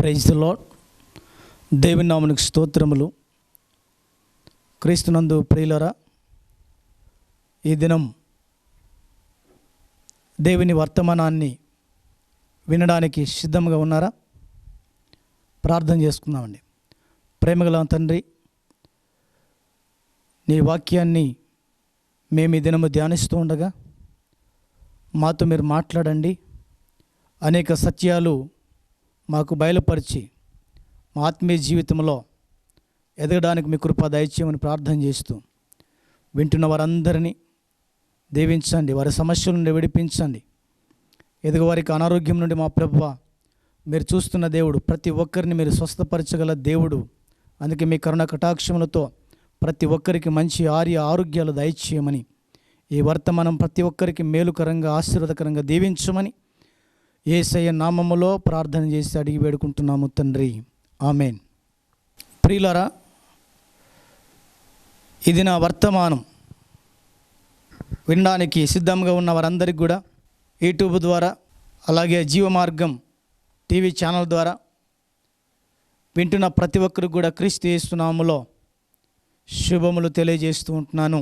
Praise the lord. దేవుని నామమునకు స్తోత్రములు. క్రీస్తునందు ప్రియులారా, ఈ దినం దేవుని వర్తమానాన్ని వినడానికి సిద్ధంగా ఉన్నారా? ప్రార్థన చేసుకుందామండి. ప్రేమగల తండ్రి, నీ వాక్యాన్ని మేము ఈ దినము ధ్యానిస్తూ ఉండగా మాతో మీరు మాట్లాడండి. అనేక సత్యాలు మాకు బయలుపరిచి మా ఆత్మీయ జీవితంలో ఎదగడానికి మీ కృప దయచేయమని ప్రార్థన చేస్తూ వింటున్న వారందరినీ దీవించండి, వారి సమస్యల నుండి విడిపించండి. ఎదుగువారికి అనారోగ్యం నుండి మా ప్రభువ మీరు చూస్తున్న దేవుడు, ప్రతి ఒక్కరిని మీరు స్వస్థపరచగల దేవుడు. అందుకే మీ కరుణ కటాక్షములతో ప్రతి ఒక్కరికి మంచి ఆరోగ్యాలు దయచేయమని, ఈ వర్తమానం ప్రతి ఒక్కరికి మేలుకరంగా ఆశీర్వాదకరంగా దీవించమని యేసయ్య నామములో ప్రార్థన చేసి అడిగి వేడుకుంటున్నాము తండ్రి, ఆమెన్. ప్రియులారా, ఇది నా వర్తమానం వినడానికి సిద్ధంగా ఉన్న వారందరికీ కూడా యూట్యూబ్ ద్వారా, అలాగే జీవమార్గం టీవీ ఛానల్ ద్వారా వింటున్న ప్రతి ఒక్కరికి కూడా క్రీస్తు యేసు నామములో శుభములు తెలియజేస్తూ ఉంటున్నాను.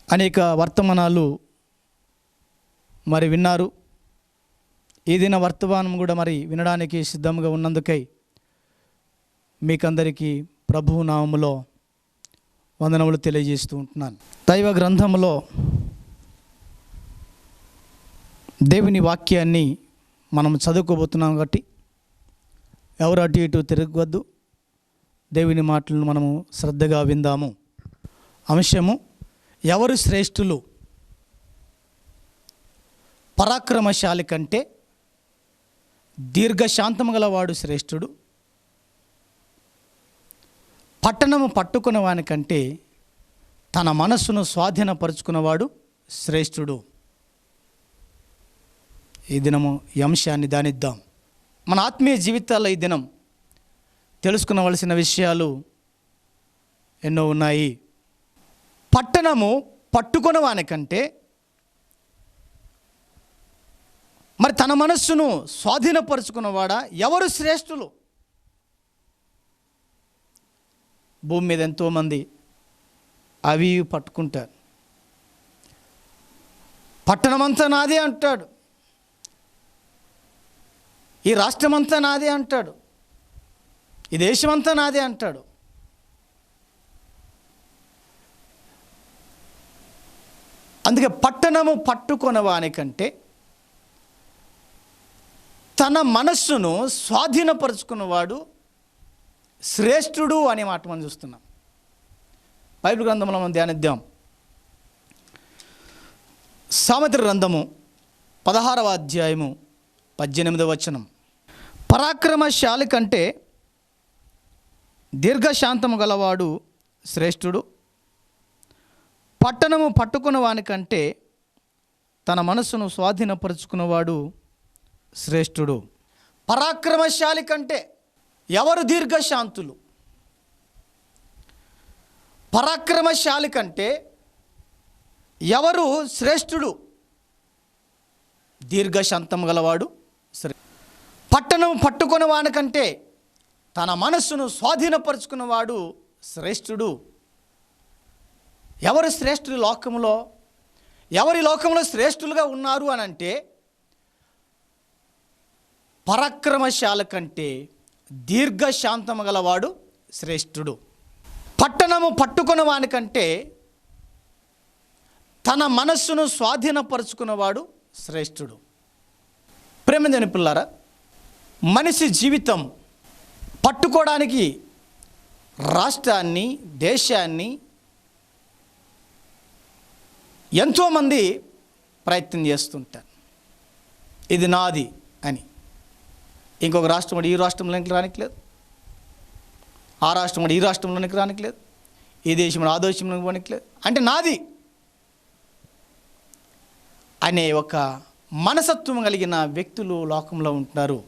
అనేక వర్తమానాలు మరి విన్నారు. ఈ దిన వర్తమానం కూడా మరి వినడానికి సిద్ధంగా ఉన్నందుకై మీకందరికీ ప్రభువు నామములో వందనములు తెలియజేస్తూ ఉంటున్నాను. దైవ గ్రంథములో దేవుని వాక్యాన్ని మనం చదువుకోబోతున్నాం కాబట్టి ఎవరు అటు ఇటు తిరగవద్దు. దేవుని మాటలను మనము శ్రద్ధగా విందాము. అంశము: ఎవరు శ్రేష్ఠులు? పరాక్రమశాలి కంటే దీర్ఘశాంతము గలవాడు శ్రేష్ఠుడు. పట్టణము పట్టుకున్న వానికంటే తన మనస్సును స్వాధీనపరుచుకున్నవాడు శ్రేష్ఠుడు. ఈ దినము ఈ అంశాన్ని ధ్యానిద్దాం. మన ఆత్మీయ జీవితాల్లో ఈ దినం తెలుసుకునవలసిన విషయాలు ఎన్నో ఉన్నాయి. పట్టణము పట్టుకున్న వానికంటే మరి తన మనస్సును స్వాధీనపరుచుకున్నవాడా ఎవరు శ్రేష్ఠులు? భూమి మీద ఎంతోమంది అవి పట్టుకుంటారు. పట్టణమంతా నాదే అంటాడు, ఈ రాష్ట్రమంతా నాదే అంటాడు, ఈ దేశమంతా నాదే అంటాడు. అందుకే పట్టణము పట్టుకొన వానికంటే తన మనస్సును స్వాధీనపరుచుకున్నవాడు శ్రేష్ఠుడు అనే మాట మనం చూస్తున్నాం. బైబిల్ గ్రంథంలో మనం ధ్యానిద్దాం. సామెతల గ్రంథము 16వ అధ్యాయము 18వ వచనం: పరాక్రమశాలి కంటే దీర్ఘశాంతము గలవాడు శ్రేష్ఠుడు. పట్టణము పట్టుకున్న వానికంటే తన మనస్సును స్వాధీనపరుచుకున్నవాడు శ్రేష్ఠుడు. పరాక్రమశాలి కంటే ఎవరు దీర్ఘశాంతులు? పరాక్రమశాలి కంటే ఎవరు శ్రేష్ఠుడు? దీర్ఘశాంతం గలవాడు పట్టణం పట్టుకున్న వానికంటే తన మనస్సును స్వాధీనపరుచుకున్నవాడు శ్రేష్ఠుడు. ఎవరు శ్రేష్ఠులు లోకంలో? ఎవరి లోకంలో శ్రేష్ఠులుగా ఉన్నారు అని అంటే పరాక్రమశాల కంటే దీర్ఘశాంతము గలవాడు శ్రేష్ఠుడు. పట్టణము పట్టుకున్న వానికంటే తన మనస్సును స్వాధీనపరుచుకున్నవాడు శ్రేష్ఠుడు. ప్రేమదేని పిల్లారా, మనిషి జీవితం పట్టుకోవడానికి రాష్ట్రాన్ని, దేశాన్ని ఎంతోమంది ప్రయత్నం చేస్తుంటారు. ఇది నాది అని. ఇంకొక రాష్ట్రం వాడు ఈ రాష్ట్రంలోనికి రానిట్లేదు, ఆ రాష్ట్రం వాడు ఈ రాష్ట్రంలోనికి రానిట్లేదు, ఈ దేశం ఆ దేశంలోకి పోనిట్లేదు. అంటే నాది అనే ఒక మనసత్వం కలిగిన వ్యక్తులు లోకంలో ఉంటున్నారు.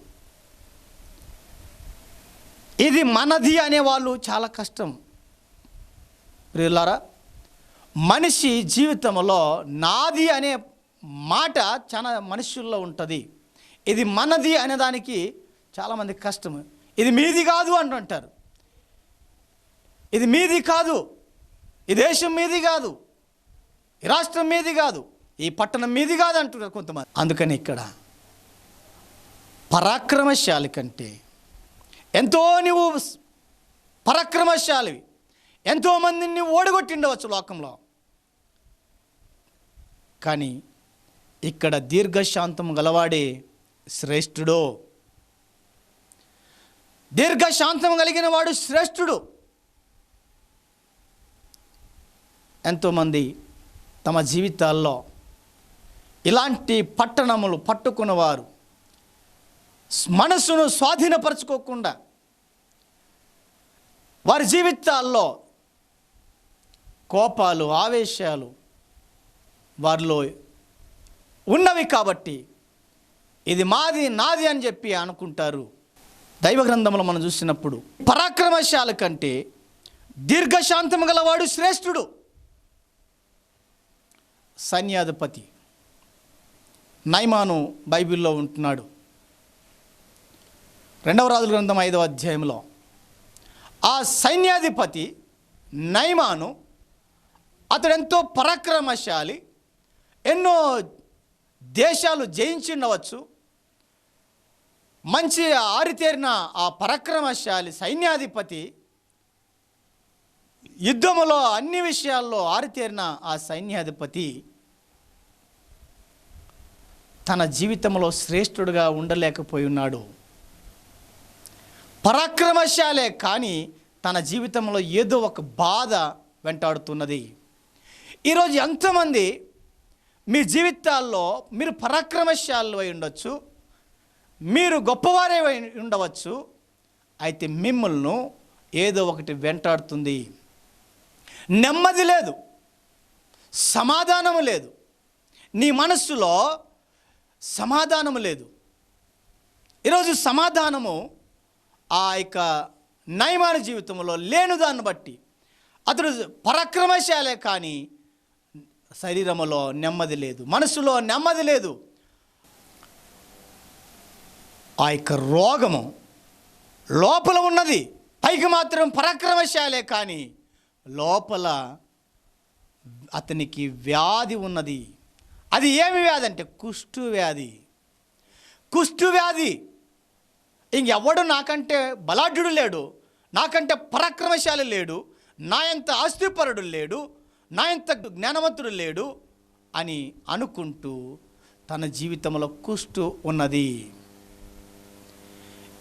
ఇది మనది అనేవాళ్ళు చాలా కష్టం. ప్రియులారా, మనిషి జీవితంలో నాది అనే మాట చాలా మనుషుల్లో ఉంటుంది. ఇది మనది అనేదానికి చాలామంది కష్టం. ఇది మీది కాదు అంటుంటారు. ఇది మీది కాదు, ఈ దేశం మీది కాదు, ఈ రాష్ట్రం మీది కాదు, ఈ పట్టణం మీది కాదు అంటున్నారు కొంతమంది. అందుకని ఇక్కడ పరాక్రమశాలి కంటే ఎంతో నువ్వు పరాక్రమశాలివి, ఎంతోమందిని నువ్వు ఓడగొట్టిండవచ్చు లోకంలో. కానీ ఇక్కడ దీర్ఘశాంతం గలవాడే శ్రేష్ఠుడు. దీర్ఘశాంతం కలిగిన వాడు శ్రేష్ఠుడు. ఎంతోమంది తమ జీవితాల్లో ఇలాంటి పట్టణములు పట్టుకున్నవారు మనసును స్వాధీనపరచుకోకుండా వారి జీవితాల్లో కోపాలు, ఆవేశాలు వారిలో ఉన్నవి కాబట్టి ఇది మాది, నాది అని చెప్పి అనుకుంటారు. దైవ గ్రంథంలో మనం చూసినప్పుడు పరాక్రమశాలి కంటే దీర్ఘశాంతం గలవాడు శ్రేష్ఠుడు. సైన్యాధిపతి నయమాను బైబిల్లో ఉంటున్నాడు. 2వ రాజుల గ్రంథం 5వ అధ్యాయంలో ఆ సైన్యాధిపతి నయమాను అతడెంతో పరాక్రమశాలి, ఎన్నో దేశాలు జయించిండవచ్చు. మంచి ఆరితేరిన ఆ పరాక్రమశాలి సైన్యాధిపతి, యుద్ధములో అన్ని విషయాల్లో ఆరితేరిన ఆ సైన్యాధిపతి తన జీవితంలో శ్రేష్ఠుడుగా ఉండలేకపోయి ఉన్నాడు. పరాక్రమశాలే కానీ తన జీవితంలో ఏదో ఒక బాధ వెంటాడుతున్నది. ఈరోజు ఎంతమంది మీ జీవితాల్లో మీరు పరాక్రమశాలు అయి ఉండవచ్చు, మీరు గొప్పవారే ఉండవచ్చు, అయితే మిమ్మల్ని ఏదో ఒకటి వెంటాడుతుంది. నెమ్మది లేదు, సమాధానము లేదు, నీ మనస్సులో సమాధానము లేదు. ఈరోజు సమాధానము ఆ యొక్క నయమాను జీవితంలో లేని దాన్ని బట్టి అతడు పరాక్రమశాలే కానీ శరీరములో నెమ్మది లేదు, మనసులో నెమ్మది లేదు. ఆ యొక్క రోగము లోపల ఉన్నది, పైకి మాత్రం పరాక్రమశాలే కానీ లోపల అతనికి వ్యాధి ఉన్నది. అది ఏమి వ్యాధి అంటే కుష్టు వ్యాధి. కుష్టు వ్యాధి. ఇంకెవడు నాకంటే బలాఢ్యుడు లేడు, నాకంటే పరాక్రమశాలి లేడు, నా ఎంత ఆస్తిపరుడు లేడు, నా ఎంత జ్ఞానవంతుడు లేడు అని అనుకుంటూ తన జీవితంలో కుష్టు ఉన్నది.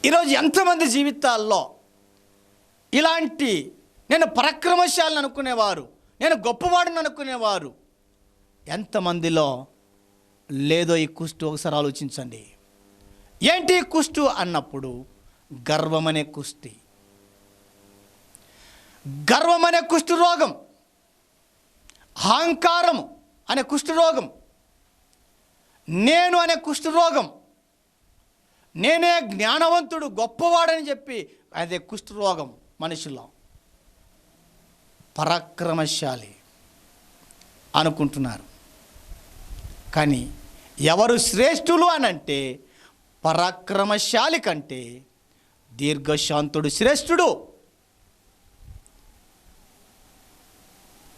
ఈరోజు ఎంతమంది జీవితాల్లో ఇలాంటి నేను పరాక్రమశాలిని అనుకునేవారు, నేను గొప్పవాడిని అనుకునేవారు ఎంతమందిలో లేదో ఈ కుష్టు ఒకసారి ఆలోచించండి. ఏంటి కుష్టు అన్నప్పుడు గర్వమనే కుష్టి, గర్వమనే కుష్టు రోగం, అహంకారం అనే కుష్టు రోగం, నేను అనే కుష్టు రోగం, నేనే జ్ఞానవంతుడు గొప్పవాడని చెప్పి అదే కుష్టు రోగం మనిషిలో. పరాక్రమశాలి అనుకుంటున్నారు కానీ ఎవరు శ్రేష్ఠులు అనంటే పరాక్రమశాలి కంటే దీర్ఘశాంతుడు శ్రేష్ఠుడు.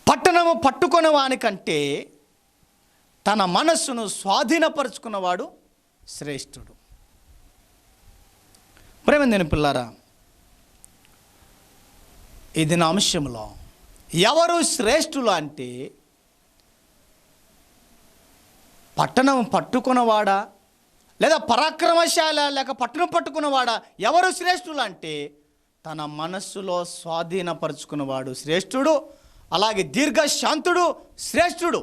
పట్టణము పట్టుకున్న వానికంటే తన మనస్సును స్వాధీనపరుచుకున్నవాడు శ్రేష్ఠుడు. ప్రేమదేని పిల్లారా, ఇది నా అంశంలో ఎవరు శ్రేష్ఠులు అంటే పట్టణం పట్టుకున్నవాడా లేదా పరాక్రమశాల లేక పట్టణం పట్టుకున్నవాడా? ఎవరు శ్రేష్ఠులు అంటే తన మనస్సులో స్వాధీనపరుచుకున్నవాడు శ్రేష్ఠుడు. అలాగే దీర్ఘశాంతుడు శ్రేష్ఠుడు.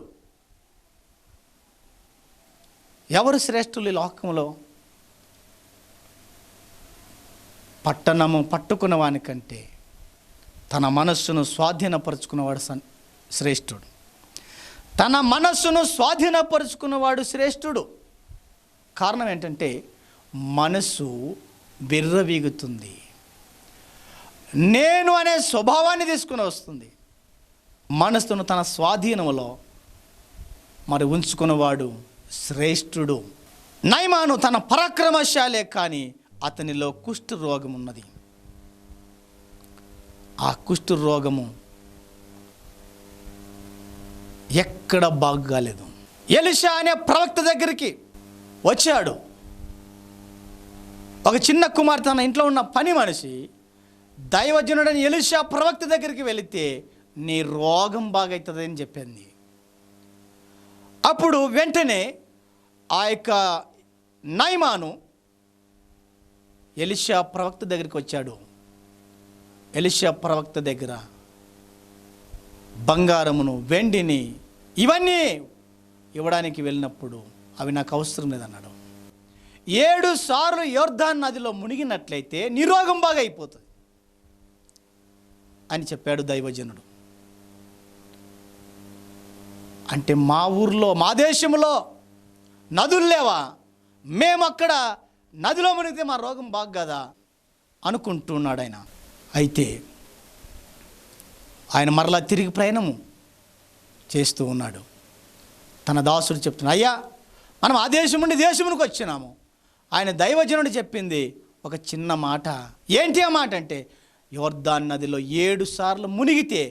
ఎవరు శ్రేష్ఠులు ఈ లోకంలో? పట్టణము పట్టుకున్న వానికంటే తన మనస్సును స్వాధీనపరుచుకున్నవాడు శ్రేష్ఠుడు. తన మనస్సును స్వాధీనపరుచుకున్నవాడు శ్రేష్ఠుడు. కారణం ఏంటంటే మనస్సు విర్రవీగుతుంది, నేను అనే స్వభావాన్ని తీసుకుని వస్తుంది. మనస్సును తన స్వాధీనంలో మరి ఉంచుకున్నవాడు శ్రేష్ఠుడు. నయమాను తన పరాక్రమశాలే కానీ అతనిలో కుష్ఠ రోగం ఉన్నది. ఆ కుష్ఠ రోగము ఎక్కడ బాగాలేదు. ఎలీషా అనే ప్రవక్త దగ్గరికి వచ్చాడు. ఒక చిన్న కుమార్తె తన ఇంట్లో ఉన్న పని మనిషి దైవజనుడని ఎలీషా ప్రవక్త దగ్గరికి వెళితే నీ రోగం బాగవుతుంది అని చెప్పింది. అప్పుడు వెంటనే ఆ యొక్క నయమాను ఎలీషా ప్రవక్త దగ్గరికి వచ్చాడు. ఎలీషా ప్రవక్త దగ్గర బంగారమును, వెండిని, ఇవన్నీ ఇవ్వడానికి వెళ్ళినప్పుడు అవి నాకు అవసరం లేదన్నాడు. 7 సార్లు యోర్దాన్ నదిలో మునిగినట్లయితే నీ రోగం బాగా అయిపోతుంది అని చెప్పాడు దైవజనుడు. అంటే మా ఊర్లో, మా దేశంలో నదులు లేవా, మేము అక్కడ నదిలో మునిగితే మా రోగం బాగు కదా అనుకుంటున్నాడు ఆయన. అయితే ఆయన మరలా తిరిగి ప్రయాణము చేస్తూ ఉన్నాడు. తన దాసుడు చెప్తున్నాడు, అయ్యా మనం ఆ దేశం నుండి దేశమునికి వచ్చినాము. ఆయన దైవజనుడు చెప్పింది ఒక చిన్న మాట. ఏంటి ఆ మాట అంటే, యోర్దాన్ నదిలో 7 సార్లు మునిగితే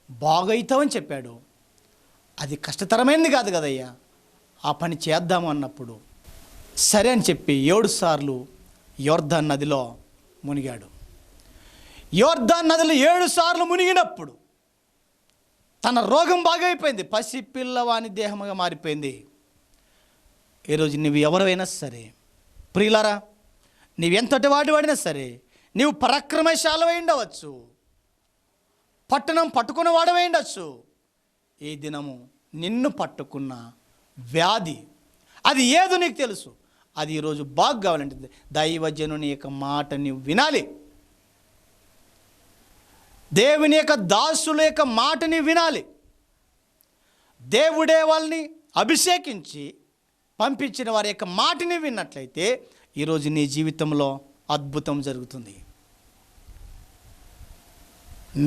బాగవుతావని చెప్పాడు. అది కష్టతరమైనది కాదు కదయ్యా, ఆ పని చేద్దాము అన్నప్పుడు సరే అని చెప్పి 7 సార్లు యోర్దాన్ నదిలో మునిగాడు. యోర్దాన్ నదిలో 7 సార్లు మునిగినప్పుడు తన రోగం బాగైపోయింది. పసి పిల్లవాని దేహముగా మారిపోయింది. ఈరోజు నువ్వు ఎవరైనా సరే ప్రియులారా, నీవెంతటి వాడినా సరే, నీవు పరాక్రమశాలవై ఉండవచ్చు, పట్టణం పట్టుకున్న వాడవై ఉండవచ్చు. ఈ దినము నిన్ను పట్టుకున్న వ్యాధి అది ఏదో నీకు తెలుసు. అది ఈరోజు బాగు కావాలంటే దైవజనుని యొక్క మాట నీవు వినాలి. దేవుని యొక్క దాసుల యొక్క మాటని వినాలి. దేవుడే వాళ్ళని అభిషేకించి పంపించిన వారి యొక్క మాటని విన్నట్లయితే ఈరోజు నీ జీవితంలో అద్భుతం జరుగుతుంది.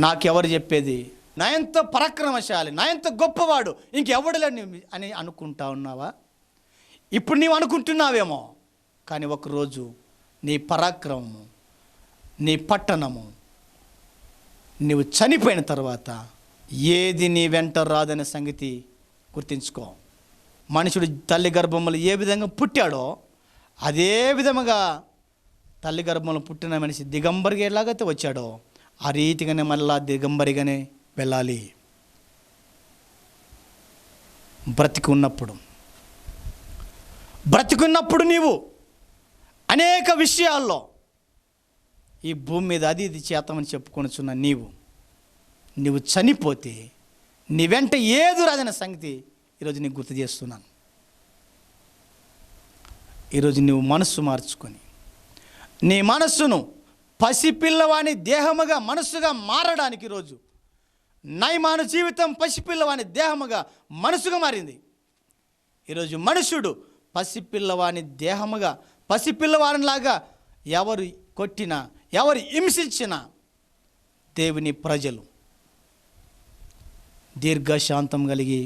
నాకెవరు చెప్పేది, నా ఎంత పరాక్రమశాలి, నా ఎంత గొప్పవాడు, ఇంకెవడలేని అని అనుకుంటా ఉన్నావా? ఇప్పుడు నీవు అనుకుంటున్నావేమో, కానీ ఒకరోజు నీ పరాక్రమము, నీ పట్టణము, నీవు చనిపోయిన తర్వాత ఏది నీ వెంట రాదనే సంగతి గుర్తించుకో. మనుషుడు తల్లి గర్భంలో ఏ విధంగా పుట్టాడో అదే విధముగా తల్లి గర్భంలో పుట్టిన మనిషి దిగంబరిగా ఎలాగైతే వచ్చాడో ఆ రీతిగానే మళ్ళా దిగంబరిగానే వెళ్ళాలి. బ్రతికున్నప్పుడు నీవు అనేక విషయాల్లో ఈ భూమి మీద అది ఇది చేతమని చెప్పుకొనుచున్న నీవు చనిపోతే నీ వెంట ఏదు రాదన్న సంగతి ఈరోజు నీకు గుర్తు చేస్తున్నాను. ఈరోజు నువ్వు మనస్సు మార్చుకొని నీ మనస్సును పసిపిల్లవాని దేహముగా మనస్సుగా మారడానికి ఈరోజు నయమాను జీవితం పసిపిల్లవాని దేహముగా మనసుగా మారింది. ఈరోజు మనుషుడు పసిపిల్లవాని దేహముగా పసిపిల్లవానిలాగా ఎవరు కొట్టినా ఎవరు హింసించినా దేవుని ప్రజలు దీర్ఘశాంతం కలిగి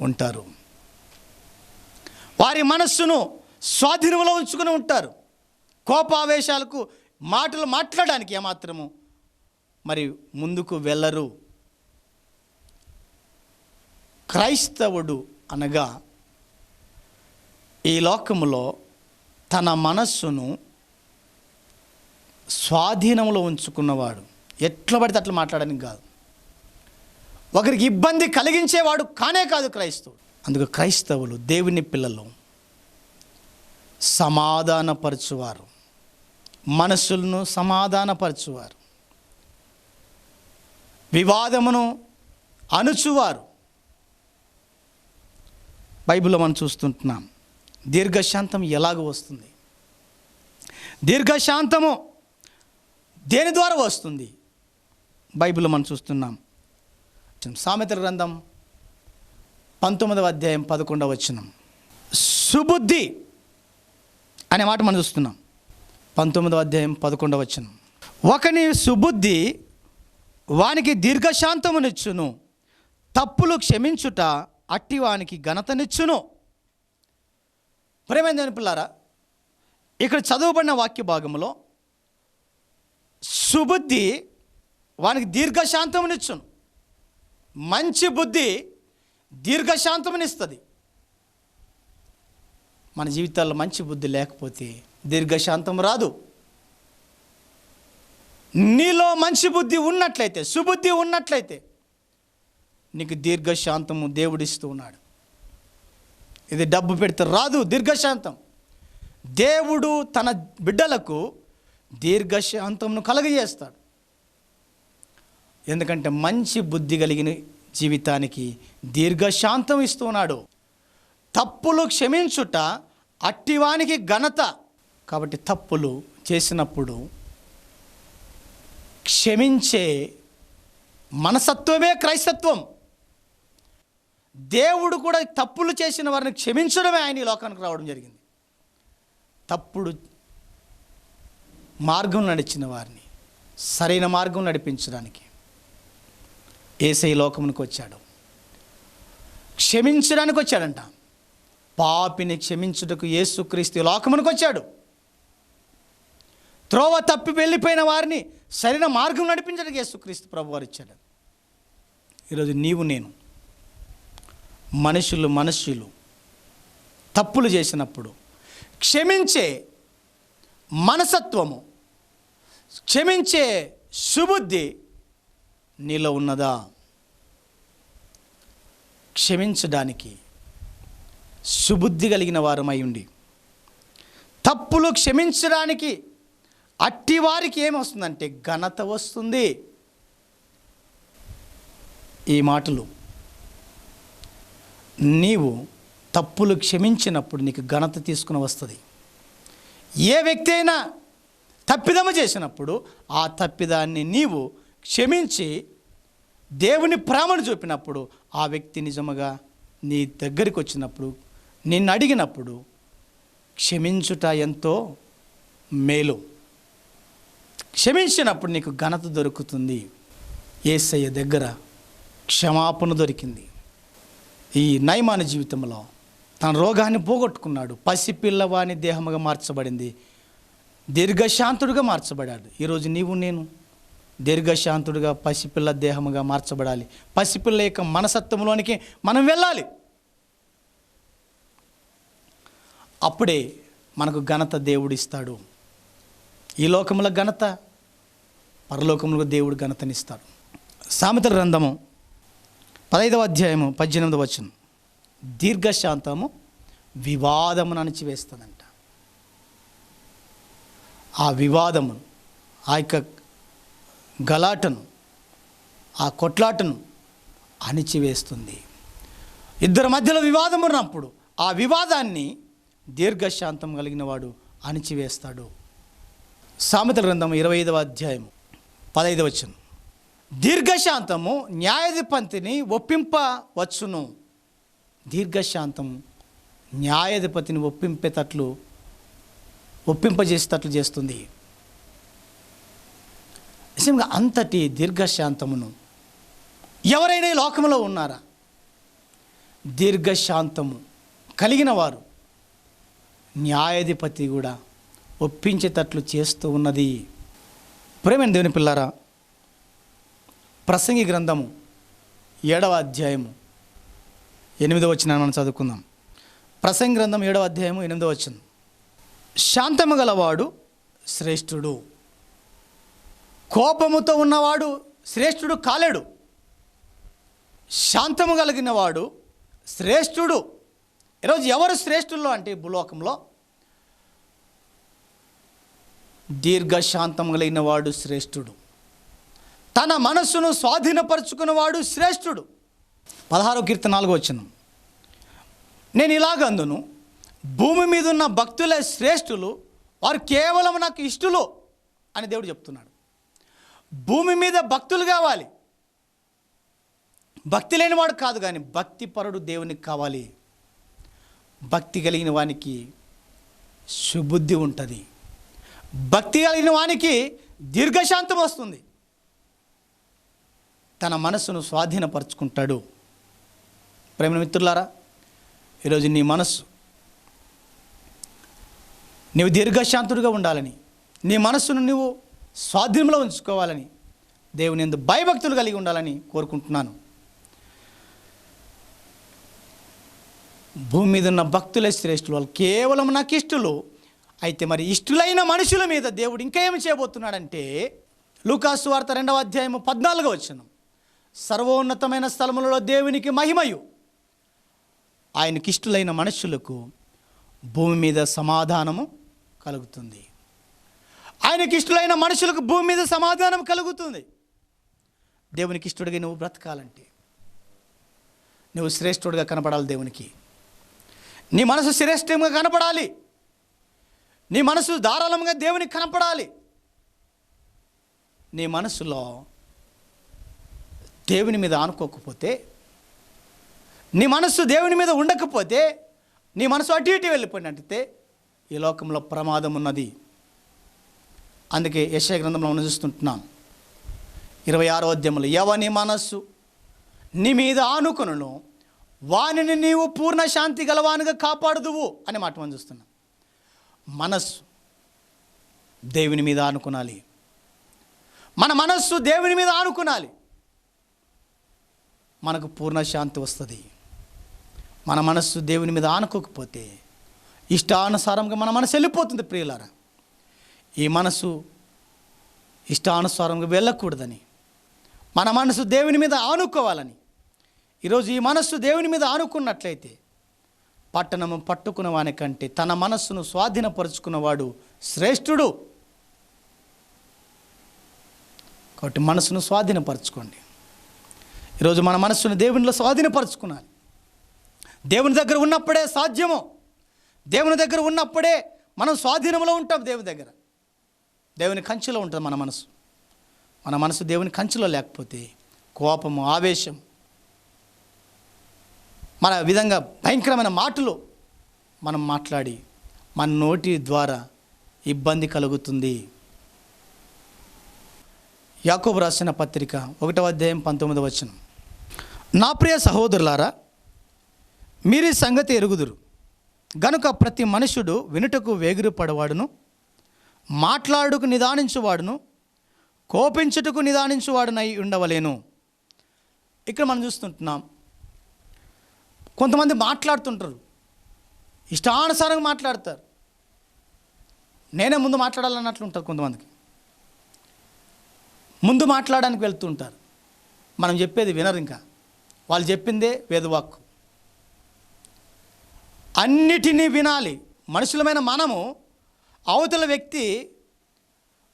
ఉంటారు. వారి మనస్సును స్వాధీనంలో ఉంచుకుని ఉంటారు. కోపావేశాలకు మాటలు మాట్లాడడానికి ఏమాత్రము మరి ముందుకు వెళ్ళరు. క్రైస్తవుడు అనగా ఈ లోకములో తన మనస్సును స్వాధీనంలో ఉంచుకున్నవాడు. ఎట్లా పడితే అట్లా మాట్లాడడానికి కాదు, ఒకరికి ఇబ్బంది కలిగించేవాడు కానే కాదు క్రైస్తవుడు. అందుకు క్రైస్తవులు దేవుని పిల్లలు సమాధానపరచువారు, మనస్సులను సమాధానపరచువారు, వివాదమును అణుచువారు. బైబిల్లో మనం చూస్తుంటున్నాం దీర్ఘశాంతం ఎలాగ వస్తుంది, దీర్ఘశాంతము దేని ద్వారా వస్తుంది. బైబిల్లో మనం చూస్తున్నాం సామెతల గ్రంథం 19వ అధ్యాయం 11వ వచనం, సుబుద్ధి అనే మాట మనం చూస్తున్నాం. 19వ అధ్యాయం 11వ వచనం, ఒకని సుబుద్ధి వానికి దీర్ఘశాంతమునిచ్చును, తప్పులు క్షమించుట అట్టివానికి ఘనతనిచ్చును. ప్రియమైన దేవుని పిల్లారా, ఇక్కడ చదువుబడిన వాక్య భాగంలో సుబుద్ధి వానికి దీర్ఘశాంతమునిచ్చును. మంచి బుద్ధి దీర్ఘశాంతమునిస్తుంది. మన జీవితాల్లో మంచి బుద్ధి లేకపోతే దీర్ఘశాంతం రాదు. నీలో మంచి బుద్ధి ఉన్నట్లయితే, సుబుద్ధి ఉన్నట్లయితే నీకు దీర్ఘశాంతము దేవుడిస్తూ ఉన్నాడు. ఇది డబ్బు పెడితే రాదు దీర్ఘశాంతం. దేవుడు తన బిడ్డలకు దీర్ఘశాంతమును కలుగజేస్తాడు. ఎందుకంటే మంచి బుద్ధి కలిగిన జీవితానికి దీర్ఘశాంతం ఇస్తున్నాడు. తప్పులు క్షమించుట అట్టివానికి ఘనత. కాబట్టి తప్పులు చేసినప్పుడు క్షమించే మనసత్వమే క్రైస్తత్వం. దేవుడు కూడా తప్పులు చేసిన వారిని క్షమించడమే ఆయన ఈ లోకానికి రావడం జరిగింది. తప్పుడు మార్గం నడిచిన వారిని సరైన మార్గం నడిపించడానికి యేసయ్య లోకమునికి వచ్చాడు. క్షమించడానికి వచ్చాడంట. పాపిని క్షమించుటకు యేసుక్రీస్తు లోకమునికి వచ్చాడు. త్రోవ తప్పి వెళ్ళిపోయిన వారిని సరైన మార్గం నడిపించడానికి యేసుక్రీస్తు ప్రభువారు ఇచ్చాడు. ఈరోజు నీవు నేను మనుషులు తప్పులు చేసినప్పుడు క్షమించే మనసత్వము, క్షమించే సుబుద్ధి నీలో ఉన్నదా? క్షమించడానికి సుబుద్ధి కలిగిన వారమై ఉండి తప్పులు క్షమించడానికి అట్టి వారికి ఏమొస్తుందంటే ఘనత వస్తుంది. ఈ మాటలు నీవు తప్పులు క్షమించినప్పుడు నీకు ఘనత తీసుకుని వస్తుంది. ఏ వ్యక్తి అయినా తప్పిదము చేసినప్పుడు ఆ తప్పిదాన్ని నీవు క్షమించి దేవుని ప్రేమను చూపినప్పుడు ఆ వ్యక్తి నిజముగా నీ దగ్గరికి వచ్చినప్పుడు, నిన్ను అడిగినప్పుడు క్షమించుట ఎంతో మేలు. క్షమించినప్పుడు నీకు ఘనత దొరుకుతుంది. యేసయ్య దగ్గర క్షమాపణ దొరికింది. ఈ నయమాన జీవితంలో తన రోగాన్ని పోగొట్టుకున్నాడు. పసిపిల్లవాని దేహముగా మార్చబడింది, దీర్ఘశాంతుడుగా మార్చబడాడు. ఈరోజు నీవు నేను దీర్ఘశాంతుడుగా పసిపిల్ల దేహముగా మార్చబడాలి. పసిపిల్ల యొక్క మనసత్వంలోనికి మనం వెళ్ళాలి. అప్పుడే మనకు ఘనత దేవుడిస్తాడు. ఈ లోకంలో ఘనత, పరలోకంలో దేవుడు ఘనతనిస్తాడు. సామెతల గ్రంథము 15వ అధ్యాయము 18వ వచనం, దీర్ఘశాంతము వివాదమును అణిచివేస్తుందంట. ఆ వివాదమును, ఆ యొక్క గలాటను, ఆ కొట్లాటను అణిచివేస్తుంది. ఇద్దరి మధ్యలో వివాదం ఉన్నప్పుడు ఆ వివాదాన్ని దీర్ఘశాంతం కలిగిన వాడు అణిచివేస్తాడు. సామెతల గ్రంథము 25వ అధ్యాయం 15వ వచనం, దీర్ఘశాంతము న్యాయాధిపతిని ఒప్పింపవచ్చును. దీర్ఘశాంతము న్యాయాధిపతిని ఒప్పింపజేసేటట్లు చేస్తుంది. నిజంగా అంతటి దీర్ఘశాంతమును ఎవరైనా ఈ లోకంలో ఉన్నారా? దీర్ఘశాంతము కలిగిన వారు న్యాయాధిపతి కూడా ఒప్పించేటట్లు చేస్తూ ఉన్నది. ప్రేమైన దేవుని పిల్లారా, ప్రసంగి గ్రంథము 7వ అధ్యాయము 8వ వచనాన్ని మనం చదువుకుందాం. ప్రసంగి గ్రంథం 7వ అధ్యాయము 8వ వచనం, శాంతము గలవాడు శ్రేష్ఠుడు, కోపముతో ఉన్నవాడు శ్రేష్ఠుడు కాలేడు. శాంతము కలిగిన వాడు శ్రేష్ఠుడు. ఈరోజు ఎవరు శ్రేష్ఠుల్లో అంటే భూలోకంలో దీర్ఘశాంతం కలిగిన వాడు శ్రేష్ఠుడు. తన మనస్సును స్వాధీనపరుచుకున్నవాడు శ్రేష్ఠుడు. 16వ కీర్తన 4వ వచనం, నేను ఇలాగందును, భూమి మీద ఉన్న భక్తులే శ్రేష్ఠులు, వారు కేవలం నాకు ఇష్టలు అని దేవుడు చెప్తున్నాడు. భూమి మీద భక్తులు కావాలి. భక్తి లేనివాడు కాదు, కానీ భక్తిపరుడు దేవునికి కావాలి. భక్తి కలిగిన వానికి సుబుద్ధి ఉంటుంది. భక్తి కలిగిన వానికి దీర్ఘశాంతం వస్తుంది. తన మనస్సును స్వాధీనపరుచుకుంటాడు. ప్రేమ మిత్రులారా, ఈరోజు నీ మనస్సు నీవు దీర్ఘశాంతుడిగా ఉండాలని, నీ మనస్సును నువ్వు స్వాధీనంలో ఉంచుకోవాలని, దేవుని యందు భయభక్తులు కలిగి ఉండాలని కోరుకుంటున్నాను. భూమి మీద ఉన్న భక్తులే శ్రేష్ఠులు, వాళ్ళు కేవలం నాకు ఇష్టలు. అయితే మరి ఇష్టలైన మనుషుల మీద దేవుడు ఇంకా ఏమి చేయబోతున్నాడంటే, లూకాసు వార్త 2వ అధ్యాయము 14వ వచనం, సర్వోన్నతమైన స్థలములలో దేవునికి మహిమయు, ఆయనకి ఇష్టలైన మనుషులకు భూమి మీద సమాధానము కలుగుతుంది. ఆయనకి ఇష్టలైన మనుషులకు భూమి మీద సమాధానం కలుగుతుంది. దేవునికి ఇష్టడిగా నువ్వు బ్రతకాలంటే నువ్వు శ్రేష్ఠుడిగా కనపడాలి. దేవునికి నీ మనసు శ్రేష్టంగా కనపడాలి. నీ మనసు ధారాళంగా దేవునికి కనపడాలి. నీ మనసులో దేవుని మీద ఆనుకోకపోతే, నీ మనస్సు దేవుని మీద ఉండకపోతే, నీ మనసు అటు ఇటు వెళ్ళిపోయినట్టయితే ఈ లోకంలో ప్రమాదం ఉన్నది. అందుకే యెషయా గ్రంథంలో మనం చూస్తుంటున్నాం 26వ అధ్యాయంలో, ఎవని మనస్సు నీ మీద ఆనుకొనును వానిని నీవు పూర్ణ శాంతి గలవానిగా కాపాడుదువు అనే మాట మనం చూస్తున్నాం. మనస్సు దేవుని మీద ఆనుకునాలి. మన మనస్సు దేవుని మీద ఆనుకునాలి. మనకు పూర్ణ శాంతి వస్తుంది. మన మనస్సు దేవుని మీద ఆనుకోకపోతే ఇష్టానుసారంగా మన మనసు వెళ్ళిపోతుంది. ప్రియులారా, ఈ మనసు ఇష్టానుసారంగా వెళ్ళకూడదని, మన మనసు దేవుని మీద ఆనుకోవాలని, ఈరోజు ఈ మనస్సు దేవుని మీద ఆనుకున్నట్లయితే పట్టణము పట్టుకున్న వానికంటే తన మనస్సును స్వాధీనపరుచుకున్నవాడు శ్రేష్ఠుడు. కాబట్టి మనసును స్వాధీనపరచుకోండి. ఈరోజు మన మనస్సును దేవునిలో స్వాధీనపరచుకున్నాలి. దేవుని దగ్గర ఉన్నప్పుడే సాధ్యము. దేవుని దగ్గర ఉన్నప్పుడే మనం స్వాధీనంలో ఉంటాం. దేవుని దగ్గర, దేవుని కంచెలో ఉంటుంది మన మనసు. మన మనసు దేవుని కంచెలో లేకపోతే కోపము, ఆవేశం, మన విధంగా భయంకరమైన మాటలు మనం మాట్లాడి మన నోటి ద్వారా ఇబ్బంది కలుగుతుంది. యాకోబు రాసిన పత్రిక 1వ అధ్యాయం 19వ వచనం, నా ప్రియ సహోదరులారా, మీరీ సంగతి ఎరుగుదురు గనుక ప్రతి మనుషుడు వినుటకు వేగిరపడవాడును, మాట్లాడుకు నిదానించువాడును, కోపించుటకు నిదానించువాడునై ఉండవలేను. ఇక్కడ మనం చూస్తుంటున్నాం, కొంతమంది మాట్లాడుతుంటారు, ఇష్టానుసారంగా మాట్లాడతారు. నేనే ముందు మాట్లాడాలన్నట్లు ఉంటారు. కొంతమందికి ముందు మాట్లాడడానికి వెళ్తుంటారు. మనం చెప్పేది వినరు. ఇంకా వాళ్ళు చెప్పిందే వేదవాక్కు. అన్నిటినీ వినాలి. మనుషులమైన మనము అవతల వ్యక్తి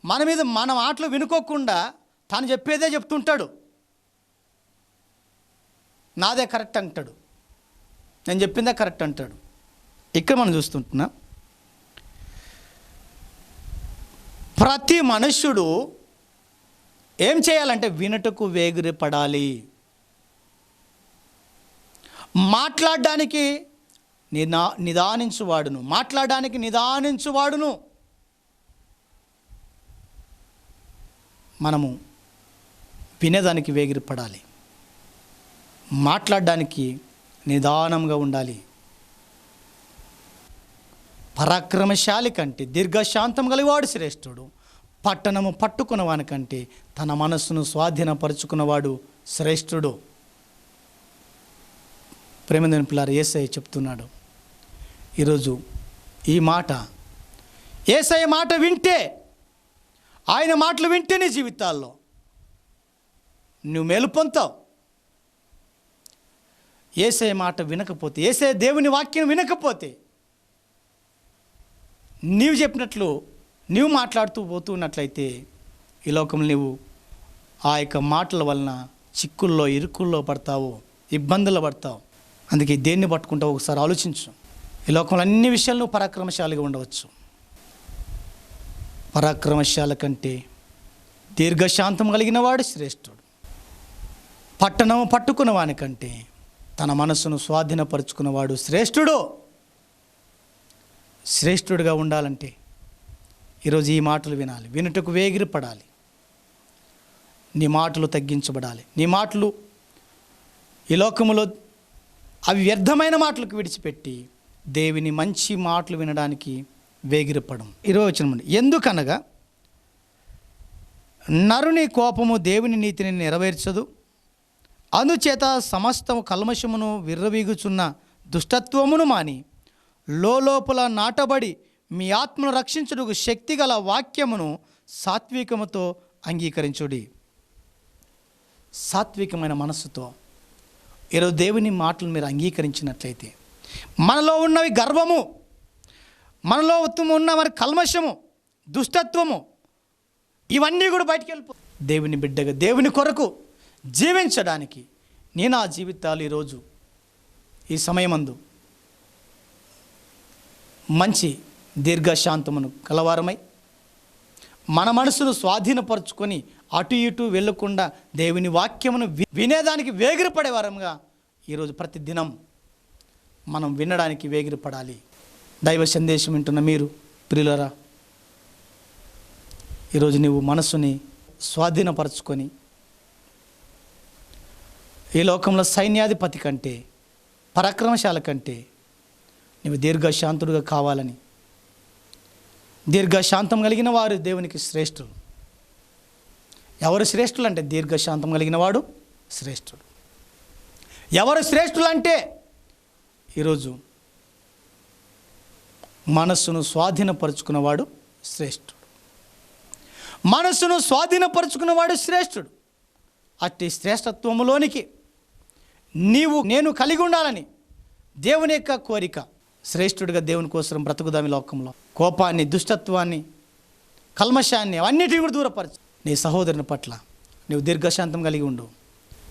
మన మీద మన మాటలు వినుకోకుండా తాను చెప్పేదే చెప్తుంటాడు. నాదే కరెక్ట్ అంటాడు, నేను చెప్పిందే కరెక్ట్ అంటాడు. ఇక్కడ మనం చూస్తుంటున్నా, ప్రతి మనుష్యుడు ఏం చేయాలంటే వినుటకు వేగిరపడాలి. మాట్లాడడానికి నిదానించువాడును, మాట్లాడడానికి నిదానించువాడును. మనము వినేదానికి వేగిరపడాలి, మాట్లాడడానికి నిదానంగా ఉండాలి. పరాక్రమశాలి కంటే దీర్ఘశాంతం గలవాడు శ్రేష్ఠుడు. పట్టణము పట్టుకున్నవానికంటే తన మనస్సును స్వాధీనపరుచుకున్నవాడు శ్రేష్ఠుడు. ప్రేమదేన పిల్లారు, యేసయ్య చెప్తున్నాడు ఈరోజు ఈ మాట. యేసయ్య మాట వింటే, ఆయన మాటలు వింటే నీ జీవితాల్లో నువ్వు మేలు పొందుతావు. యేసయ్య మాట వినకపోతే, యేసయ్య దేవుని వాక్యం వినకపోతే, నీవు చెప్పినట్లు నీవు మాట్లాడుతూ పోతున్నట్లయితే ఈ లోకంలో నీవు ఆ యొక్క మాటల వలన చిక్కుల్లో, ఇరుకుల్లో పడతావు, ఇబ్బందులు పడతావు. అందుకే దేన్ని పట్టుకుంటావు ఒకసారి ఆలోచించు. ఈ లోకంలో అన్ని విషయాలు నువ్వు పరాక్రమశాలిగా ఉండవచ్చు. పరాక్రమశాల కంటే దీర్ఘశాంతం కలిగిన వాడు శ్రేష్ఠుడు. పట్టణము పట్టుకున్న వానికంటే తన మనస్సును స్వాధీనపరుచుకున్నవాడు శ్రేష్ఠుడు. శ్రేష్ఠుడిగా ఉండాలంటే ఈరోజు ఈ మాటలు వినాలి, వినుటకు వేగిరపడాలి. నీ మాటలు తగ్గించబడాలి. నీ మాటలు ఈ లోకములో అవి వ్యర్థమైన మాటలకు విడిచిపెట్టి దేవుని మంచి మాటలు వినడానికి వేగిరపడం. 20వ వచనం, ఎందుకనగా నరుని కోపము దేవుని నీతిని నెరవేర్చదు, అందుచేత సమస్తము కల్మషమును విర్రవీగుచున్న దుష్టత్వమును మాని లోపల నాటబడి మీ ఆత్మను రక్షించుటకు శక్తిగల వాక్యమును సాత్వికముతో అంగీకరించుడి. సాత్వికమైన మనస్సుతో ఈరోజు దేవుని మాటలు మీరు అంగీకరించినట్లయితే మనలో ఉన్నవి గర్వము, మనలో ఉన్న మరి కల్మషము, దుష్టత్వము, ఇవన్నీ కూడా బయటికి వెళ్ళిపో. దేవుని బిడ్డగా దేవుని కొరకు జీవించడానికి నేను ఆ జీవితాలు ఈరోజు ఈ సమయమందు మంచి దీర్ఘశాంతమును కలవారమై మన మనసును స్వాధీనపరుచుకొని అటు ఇటు వెళ్ళకుండా దేవుని వాక్యమును వినేదానికి వేగిరపడేవారంగా ఈరోజు ప్రతిదినం మనం వినడానికి వేగిరపడాలి. దైవ సందేశం వింటున్న మీరు ప్రియులరా, ఈరోజు నీవు మనసుని స్వాధీనపరచుకొని ఈ లోకంలో సైన్యాధిపతి కంటే, పరాక్రమశాల కంటే నీవు దీర్ఘశాంతుడుగా కావాలని, దీర్ఘశాంతం కలిగిన వారు దేవునికి శ్రేష్ఠులు. ఎవరు శ్రేష్ఠులు అంటే దీర్ఘశాంతం కలిగిన వాడు శ్రేష్ఠుడు. ఎవరు శ్రేష్ఠులు అంటే ఈరోజు మనస్సును స్వాధీనపరుచుకున్నవాడు శ్రేష్ఠుడు. మనస్సును స్వాధీనపరుచుకున్నవాడు శ్రేష్ఠుడు. అట్టి శ్రేష్ఠత్వములోనికి నేను కలిగి ఉండాలని దేవుని యొక్క కోరిక. శ్రేష్ఠుడిగా దేవుని కోసం బ్రతుకుదామి లోకంలో. కోపాన్ని, దుష్టత్వాన్ని, కల్మషాన్ని అవన్నిటిని కూడా దూరపరచు. నీ సహోదరుని పట్ల నీవు దీర్ఘశాంతం కలిగి ఉండు.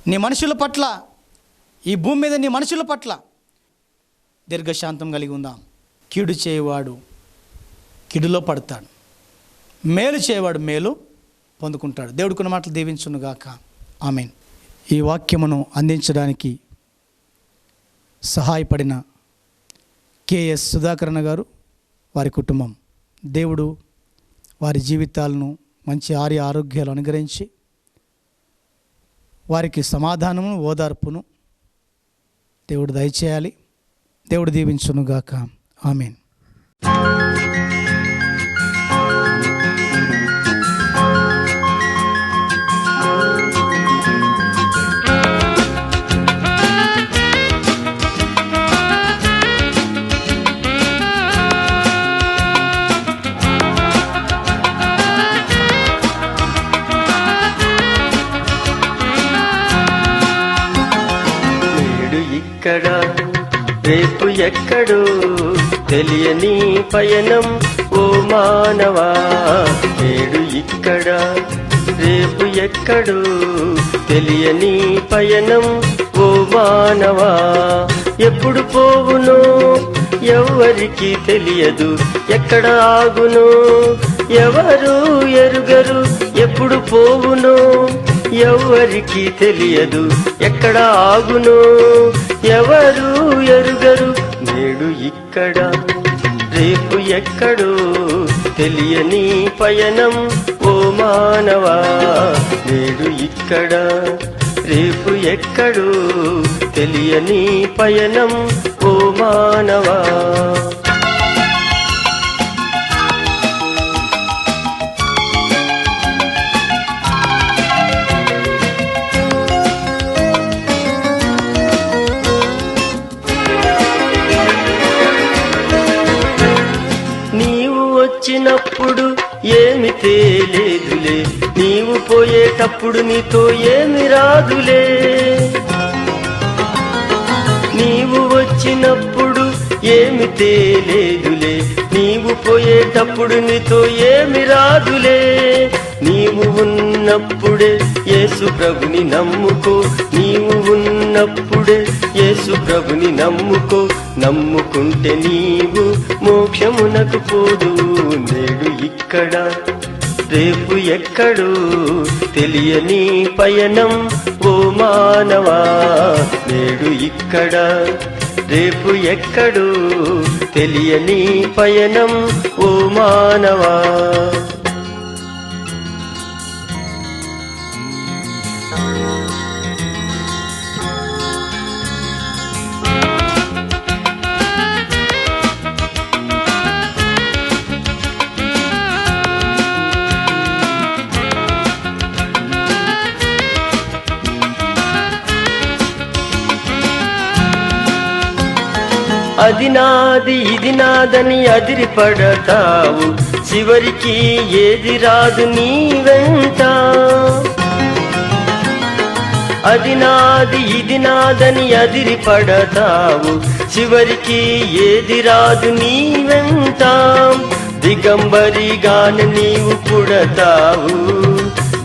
నీ మనుషుల పట్ల, ఈ భూమి మీద నీ మనుషుల పట్ల దీర్ఘశాంతం కలిగి ఉందాం. కీడు చేయవాడు కీడులో పడతాడు, మేలు చేయవాడు మేలు పొందుకుంటాడు. దేవుడు కొన్ని మాటలు దీవించునుగాక. ఆమేన్. ఈ వాక్యమును అందించడానికి సహాయపడిన కెఎస్ సుధాకరణ గారు, వారి కుటుంబం, దేవుడు వారి జీవితాలను మంచి ఆరోగ్యాలు అనుగ్రహించి వారికి సమాధానమును, ఓదార్పును దేవుడు దయచేయాలి. దేవుడు దీవించునుగాక. ఆమేన్. ఇక్కడ రేపు ఎక్కడో తెలియని పయనం ఓ మానవా. నేడు ఇక్కడ రేపు ఎక్కడో తెలియని పయనం ఓ మానవా. ఎప్పుడు పోవునో ఎవరికి తెలియదు, ఎక్కడ ఆగునో ఎవరు ఎరుగరు. ఎప్పుడు పోవునో ఎవరికి తెలియదు, ఎక్కడ ఆగునో ఎవరు ఎరుగరు. నేడు ఇక్కడ రేపు ఎక్కడో తెలియని పయనం ఓ మానవా. నేడు ఇక్కడ రేపు ఎక్కడో తెలియని పయనం ఓ మానవా. వచ్చినప్పుడు ఏమి తేలేదులే, నీవు పోయేటప్పుడు నీతో ఏమి రాదులే. నీవు వచ్చినప్పుడు ఏమి తేలేదులే, నీవు పోయేటప్పుడు నీతో ఏమి రాదులే. నీవు ఉన్నప్పుడే యేసు ప్రభుని నమ్ముకో, నీవు ఉన్నప్పుడే యేసు ప్రభుని నమ్ముకో. నమ్ముకుంటే నీవు మోక్షమునకు పోదు. నేడు ఇక్కడ రేపు ఎక్కడో తెలియని పయనం ఓ మానవా. నేడు ఇక్కడ రేపు ఎక్కడో తెలియని పయనం ఓ మానవా. అది నాది ఇది నాదని అదిరిపడతావు, చివరికి ఏది రాదు నీ వెంట. అది నాది ఇది నాదని అదిరిపడతావు, చివరికి ఏది రాదు నీ వెంట. దిగంబరిగానే నీవు పుడతావు,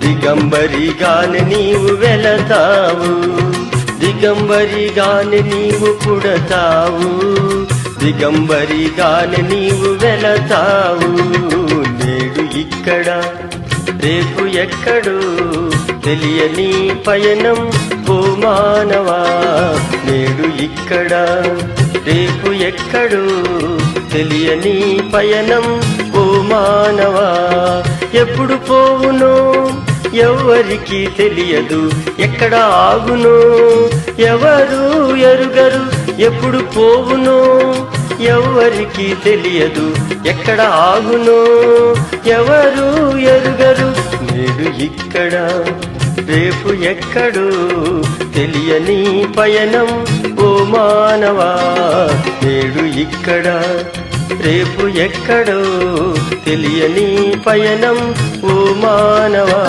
దిగంబరిగానే నీవు వెళతావు. దిగంబరిగానే నీవు పుడతావు, దిగంబరిగానే నీవు వెళతావు. నేడు ఇక్కడ రేపు ఎక్కడో తెలియని పయనం ఓ మానవా. నేడు ఇక్కడ రేపు ఎక్కడో తెలియని పయనం ఓ మానవా. ఎప్పుడు పోవునో ఎవరికి తెలియదు, ఎక్కడ ఆగునో ఎవరు ఎరుగరు. ఎప్పుడు పోవునో ఎవరికి తెలియదు, ఎక్కడ ఆగునో ఎవరు ఎరుగరు. నేడు ఇక్కడ రేపు ఎక్కడో తెలియని పయనం ఓ మానవా. నేడు ఇక్కడ రేపు ఎక్కడో తెలియని పయనం ఓ మానవా.